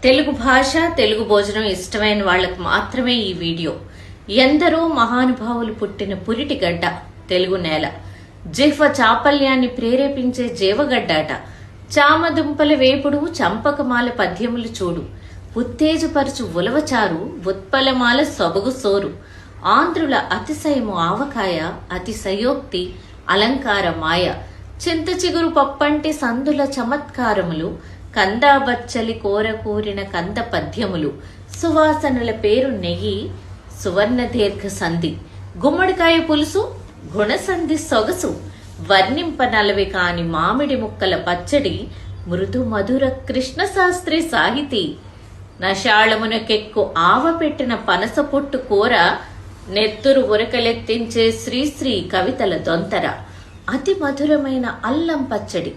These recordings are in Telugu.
తెలుగు భాష తెలుగు భోజనం ఇష్టమైన వాళ్లకు మాత్రమే ఈ వీడియో. ఎందరో మహానుభావులు పుట్టిన పురిటి గడ్డ తెలుగు నేల. జిహ్వ చాపల్యాన్ని ప్రేరేపించే జీవగడ్డాట. చామదుంపల వేపుడు చంపకమాల పద్యములు చూడు. ఉత్తేజపరచు ఉలవచారు ఉత్పలమాల సొబగు సోరు. ఆంధ్రుల అతిశయము ఆవకాయ, అతిశయోక్తి అలంకార మాయ. చింత చిగురు పప్పంటి సందుల చమత్కారములు, కందాబచ్చలి కోర కూరిన కంద పద్యములు. సువాసనల పేరు నెయ్యి, సువర్ణ దీర్ఘ సంధి. గుమ్మడికాయ పులుసు, గుణసంధి సొగసు. వర్ణింప నలవి కాని మామిడి ముక్కల పచ్చడి, మృదు మధుర కృష్ణ శాస్త్రి సాహితీ. నషాళమునకెక్కు ఆవ పెట్టిన పనస పొట్టు కూర, నెత్తురు ఉరకలెత్తించే శ్రీశ్రీ కవితల దొంతర. అతి మధురమైన అల్లం పచ్చడి,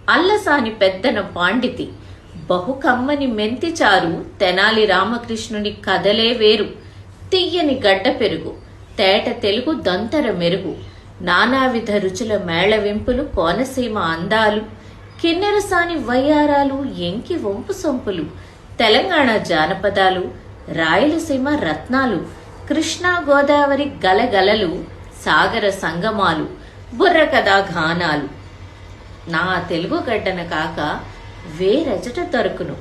అల్లసాని పెద్దన పాండితి. బహుకమ్మని మెంతిచారు, తెనాలి రామకృష్ణుని కథలే వేరు. తియ్యని గడ్డ పెరుగు, తేట తెలుగు దొంతర మెరుగు. నానావిధ రుచుల మేళవింపులు, కోనసీమ అందాలు. కిన్నెరసాని వయ్యారాలు, ఎంకి వంపు సొంపులు. తెలంగాణ జానపదాలు, రాయలసీమ రత్నాలు. కృష్ణా గోదావరి గలగలలు, సాగర సంగమాలు. బుర్రకథా గానాలు. నా తెలుగు గడ్డన కాక వేరజట దొరకును.